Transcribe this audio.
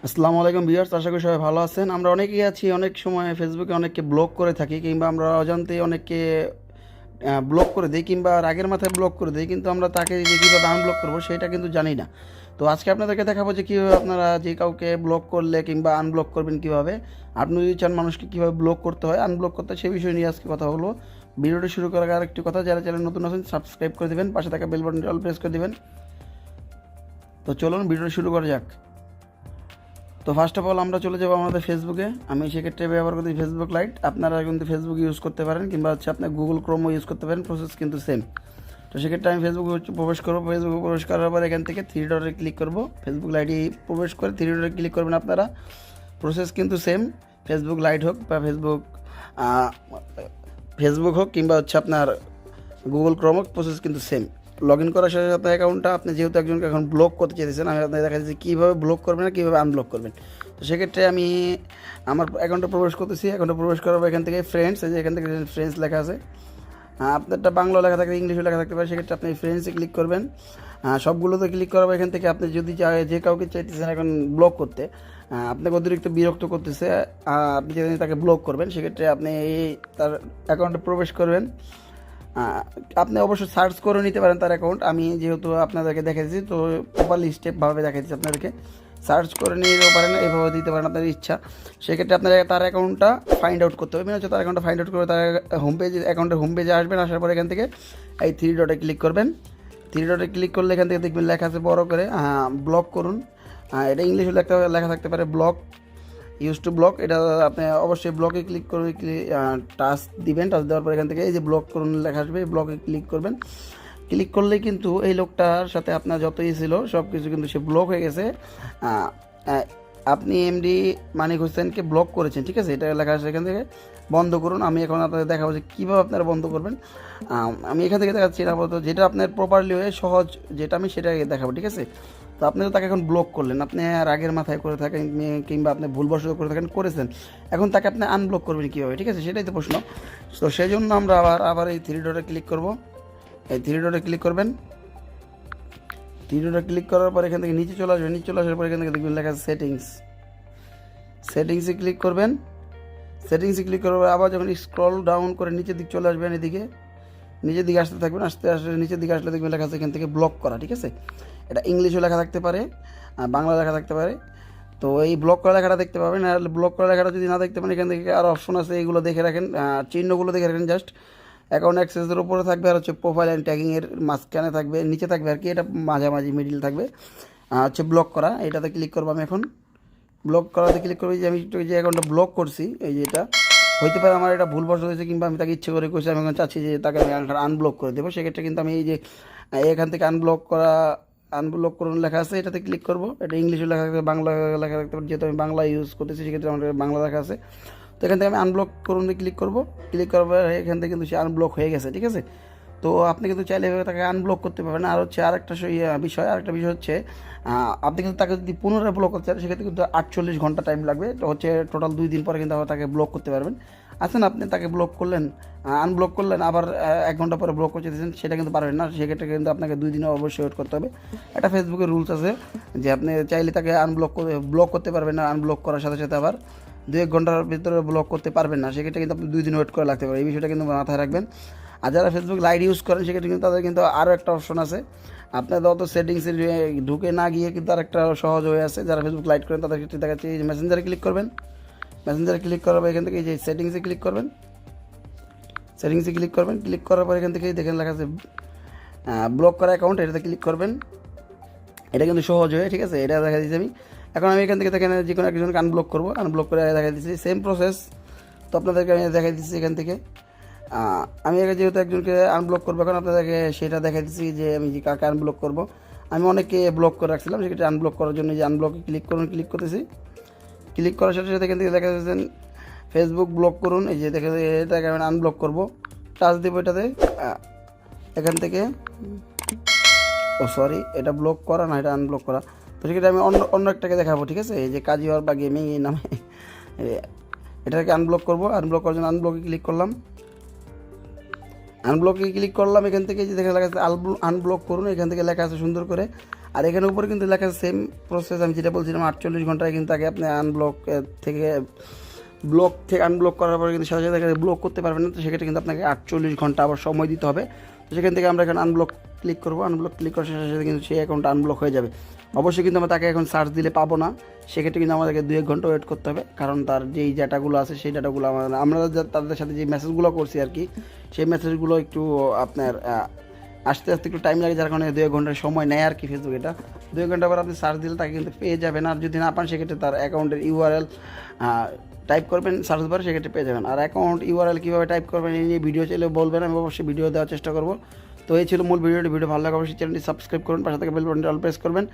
আসসালামু আলাইকুম ভিউয়ার্স, আশা করি সবাই ভালো আছেন। আমরা অনেকেই আছি, অনেক সময় ফেসবুকে অনেককে ব্লক করে থাকি, কিংবা আমরা অজান্তেই অনেককে ব্লক করে দিই, কিংবা রাগের মাথায় ব্লক করে দিই, কিন্তু আমরা তাকে যে কীভাবে আনব্লক করবো সেটা কিন্তু জানি না। তো আজকে আপনাদেরকে দেখাবো যে কীভাবে আপনারা যে কাউকে ব্লক করলে কিংবা আনব্লক করবেন কীভাবে, আপনি যদি চান মানুষকে কীভাবে ব্লক করতে হয়, আনব্লক করতে হয়, সেই বিষয় নিয়ে আজকে কথা বলবো। ভিডিওটি শুরু করার আগে আরেকটি কথা, যারা চ্যানেল নতুন আছেন সাবস্ক্রাইব করে দেবেন, পাশে থাকা বেল বাটনটি অল প্রেস করে দেবেন। তো চলুন ভিডিওটি শুরু করা যাক। তো ফার্স্ট অফ অল আমরা চলে যাবো আমাদের ফেসবুকে। আমি সেক্ষেত্রে ব্যবহার করি ফেসবুক লাইট। আপনারা কিন্তু ফেসবুক ইউজ করতে পারেন, কিংবা আপনি গুগল ক্রোমও ইউজ করতে পারেন, প্রসেস কিন্তু সেম। তো সেক্ষেত্রে আমি ফেসবুকে প্রবেশ করবো। ফেসবুকে প্রবেশ করার পর এখান থেকে থ্রি ডটে ক্লিক করবো। ফেসবুক লাইটে প্রবেশ করে থ্রি ডটে ক্লিক করবেন আপনারা। প্রসেস কিন্তু সেম, ফেসবুক লাইট হোক বা ফেসবুক হোক কিংবা আপনার গুগল ক্রোম হোক, প্রসেস কিন্তু সেম। লগ ইন করার সাথে আপনার অ্যাকাউন্টটা, আপনি যেহেতু একজনকে এখন ব্লক করতে চাইছেন, আমি আপনাকে দেখা যাচ্ছে কীভাবে ব্লক করবেন আর কীভাবে আনব্লক করবেন। তো সেক্ষেত্রে আমি আমার অ্যাকাউন্টে প্রবেশ করতেছি। অ্যাকাউন্টে প্রবেশ করার পর এখান থেকে ফ্রেন্ডস, এই যে এখান থেকে ফ্রেন্ডস লেখা আছে, আপনারটা বাংলা লেখা থাকবে, ইংলিশও লেখা থাকতে পারে। সেক্ষেত্রে আপনি ফ্রেন্ডসে ক্লিক করবেন। সবগুলোতে ক্লিক করার পর এখান থেকে আপনি যদি যে কাউকে চাইতেছেন এখন ব্লক করতে, আপনাকে অতিরিক্ত বিরক্ত করতেছে, আপনি যেদিন তাকে ব্লক করবেন, সেক্ষেত্রে আপনি তার অ্যাকাউন্টে প্রবেশ করবেন। আপনি অবশ্যই সার্চ করে নিতে পারেন তার অ্যাকাউন্ট। আমি যেহেতু আপনাদেরকে দেখাচ্ছি, তো প্রপারলি স্টেপভাবে দেখাচ্ছি আপনাদেরকে। সার্চ করে নিতেও পারেন, এইভাবে দিতে পারেন আপনার ইচ্ছা। সেক্ষেত্রে আপনার তার অ্যাকাউন্টটা ফাইন্ড আউট করতে হবে। তার অ্যাকাউন্টটা ফাইন্ড আউট করে তার হোম পেজ, অ্যাকাউন্টের হোম পেজে আসবেন। আসার পর এখান থেকে এই থ্রি ডটে ক্লিক করবেন। থ্রি ডটে ক্লিক করলে এখান থেকে দেখবেন লেখা আছে বড় করে ব্লক করুন। এটা ইংলিশে লেখা থাকতে পারে ব্লক, ইউজ টু ব্লক। এটা আপনি অবশ্যই ব্লকে ক্লিক করে টাচ দিবেন। টাচ দেওয়ার পর এখান থেকে এই যে ব্লক করুন লেখা আসবে, ব্লকে ক্লিক করবেন। ক্লিক করলেই কিন্তু এই লোকটার সাথে আপনার যতই ছিল সব কিছু কিন্তু সে ব্লক হয়ে গেছে। আপনি এমডি মানিক হোসেনকে ব্লক করেছেন, ঠিক আছে, এটা লেখা আছে এখান থেকে। বন্ধ করুন। আমি এখন আপনাদের দেখাবো যে কীভাবে আপনারা বন্ধ করবেন। আমি এখান থেকে দেখাচ্ছি না, বলতো যেটা আপনার প্রপারলি হয়ে সহজ, যেটা আমি সেটা দেখাবো, ঠিক আছে। তো আপনি তো তাকে এখন ব্লক করলেন, আপনি রাগের মাথায় করে থাকেন কিংবা আপনি ভুলবশত করে থাকেন, করেছেন। এখন তাকে আপনি আনব্লক করবেন কীভাবে, ঠিক আছে, সেটাই তো প্রশ্ন। তো সেই জন্য আমরা আবার এই থ্রি ডটে ক্লিক করব। এই থ্রি ডটে ক্লিক করবেন। থ্রি ডটে ক্লিক করার পর এখান থেকে নিচে চলে আসবেন। নিচে চলে আসার পর এখান থেকে দেখবেন লেখা আছে সেটিংস। সেটিংসে ক্লিক করবেন। সেটিংসে ক্লিক করার পর আবার যখন স্ক্রল ডাউন করে নিচের দিকে চলে আসবেন, এদিকে নিচের দিকে আসতে থাকবেন। আস্তে আস্তে নিচের দিকে আসলে দেখবেন লেখা আছে এখান থেকে ব্লক করা, ঠিক আছে। এটা ইংলিশও লেখা থাকতে পারে, বাংলা লেখা থাকতে পারে। তো এই ব্লক করা লেখাটা দেখতে পাবেন। আর ব্লক করা লেখাটা যদি না দেখতে পান, এখান থেকে আরও অপশন আছে, এইগুলো দেখে রাখেন, চিহ্নগুলো দেখে রাখেন। জাস্ট অ্যাকাউন্ট অ্যাক্সেসের উপরে থাকবে, আর প্রোফাইল অ্যান্ড ট্যাগিংয়ের মাঝখানে থাকবে, নিচে থাকবে আর কি, এটা মাঝামাঝি মিডিল থাকবে। ব্লক করা, এটাতে ক্লিক করবো আমি এখন। ব্লক করাতে ক্লিক করবো। যে আমি যে অ্যাকাউন্টটা ব্লক করছি, এই যে এটা হইতে পারে আমার এটা ভুলবশত হয়েছে, কিংবা আমি তাকে ইচ্ছে করে করছি, আমি এখন চাচ্ছি যে তাকে আমি আনব্লক করে দেবো। সেক্ষেত্রে কিন্তু আমি এই যে এখান থেকে আনব্লক করুন লেখা আছে, এটাতে ক্লিক করবো। এটা ইংলিশে লেখা থাকবে, বাংলা লেখা থাকতে পারে, যেহেতু আমি বাংলা ইউজ করতেছি সেক্ষেত্রে আমার বাংলা লেখা আছে। তো এখান থেকে আমি আনব্লক করুন ক্লিক করবো। ক্লিক করার পর এখান থেকে কিন্তু সে আনব্লক হয়ে গেছে, ঠিক আছে। তো আপনি কিন্তু চাইলে তাকে আনব্লক করতে পারবেন। আর আরেকটা বিষয় হচ্ছে, আপনি কিন্তু তাকে যদি পুনরায় ব্লক করতে চান, সেক্ষেত্রে কিন্তু 48 ঘন্টা টাইম লাগবে। তো টোটাল 2 দিন পরে কিন্তু আবার তাকে ব্লক করতে পারবেন। আপনি তাকে ব্লক করলেন, আনব্লক করলেন, আবার 1 ঘন্টা পরে ব্লক করতে দিয়েছেন, সেটা কিন্তু পারবেন না। সেক্ষেত্রে কিন্তু আপনাকে 2 দিনে অবশ্যই ওয়েট করতে হবে। একটা ফেসবুকের রুলস আছে যে আপনি চাইলে তাকে ব্লক করতে পারবেন না, আনব্লক করার সাথে সাথে আবার 2-1 ঘন্টার ভিতরে ব্লক করতে পারবেন না। সেক্ষেত্রে কিন্তু আপনি 2 দিন ওয়েট করে লাগতে পারে। এই বিষয়টা কিন্তু মাথায় রাখবেন। আর যারা ফেসবুক লাইট ইউজ করেন, সেক্ষেত্রে কিন্তু তাদের কিন্তু আরও একটা অপশন আছে। আপনাদের অত সেটিংসে ঢুকে না গিয়ে কিন্তু আরেকটা সহজ হয়ে আছে। যারা ফেসবুক লাইট করেন তাদের ক্ষেত্রে দেখাচ্ছে, এই যে মেসেঞ্জারে ক্লিক করবেন। মেসেঞ্জারে ক্লিক করার পর এখান থেকে এই যে সেটিংসে ক্লিক করবেন। সেটিংসে ক্লিক করবেন। ক্লিক করার পর এখান থেকে দেখেন লেখা আছে ব্লক করা অ্যাকাউন্ট, এটাতে ক্লিক করবেন। এটা কিন্তু সহজ হয়ে, ঠিক আছে, এটা দেখা দিচ্ছি আমি। এখন আমি এখান থেকে দেখেন যে কোনো একজনকে আনব্লক করবো, আনব্লক করে দেখা দিচ্ছি সেম প্রসেস। তো আপনাদেরকে আমি দেখা দিচ্ছি এখান থেকে। আমি যেহেতু একজনকে আনব্লক করবো, এখন আপনাদেরকে সেটা দেখা দিচ্ছি যে আমি যে কাকে আনব্লক করবো। আমি অনেককে ব্লক করে রাখছিলাম, সেক্ষেত্রে আনব্লক করার জন্য যে আনব্লকে ক্লিক করুন, ক্লিক করতেছি। ক্লিক করার সাথে সাথে এখান থেকে দেখা যাচ্ছেন ফেসবুক ব্লক করুন, এই যে দেখে এটাকে আমি আনব্লক করবো। টাচ দেবো এটাতে। এখান থেকে সরি, এটা ব্লক করা না, এটা আনব্লক করা। তো সেক্ষেত্রে আমি অন্য একটাকে দেখাবো, ঠিক আছে, এই যে কাজিওয়ার বা গেমিং এই নামে, এটাকে আনব্লক করবো। আনব্লক করার জন্য আনব্লকে ক্লিক করলাম। এখান থেকে যে দেখা লেখা আছে আনব্লক করুন, এখান থেকে লেখা আছে সুন্দর করে আর এখানে উপরে কিন্তু লেখা সেম প্রসেস, আমি যেটা বলছিলাম 48 ঘন্টায় কিন্তু আগে আপনি আনব্লক থেকে আনব্লক করার পরে কিন্তু সাথে সাথে ব্লক করতে পারবেন না। তো সেক্ষেত্রে কিন্তু আপনাকে 48 ঘন্টা আবার সময় দিতে হবে। তো সেখান থেকে আমরা এখানে আনব্লক ক্লিক করবো, আনব্লক ক্লিক করার সাথে সাথে কিন্তু সেই অ্যাকাউন্টটা আনব্লক হয়ে যাবে। অবশ্যই কিন্তু আমরা তাকে এখন সার্চ দিলে পাবো না, সেক্ষেত্রে কিন্তু আমাদেরকে 2-1 ঘন্টা ওয়েট করতে হবে, কারণ তার যেই ডাটাগুলো আছে সেই ডাটাগুলো আমরা তাদের সাথে যে মেসেজগুলো করছি আর কি, সেই মেসেজগুলো একটু আপনার আস্তে আস্তে একটু টাইম লাগে, যার কারণে 2-1 ঘন্টার সময় নেয় আর কি ফেসবুক। এটা 2-1 ঘন্টা পর আপনি সার্চ দিলে তাকে কিন্তু পেয়ে যাবেন। আর যদি না পান সেক্ষেত্রে তার অ্যাকাউন্টের ইউআরএল টাইপ করবেন সার্চ বারে, সেক্ষেত্রে পেয়ে যাবেন। আর অ্যাকাউন্ট ইউআরএল কীভাবে টাইপ করবেন এই নিয়ে ভিডিও চাইলে বলবেন, আমি অবশ্যই ভিডিও দেওয়ার চেষ্টা করবো। তো এই ছিল মূল ভিডিও ভালো লাগে অবশ্যই চ্যানেলটি সাবস্ক্রাইব করুন, পাশে থেকে বেল বাটনটি অল প্রেস করবেন।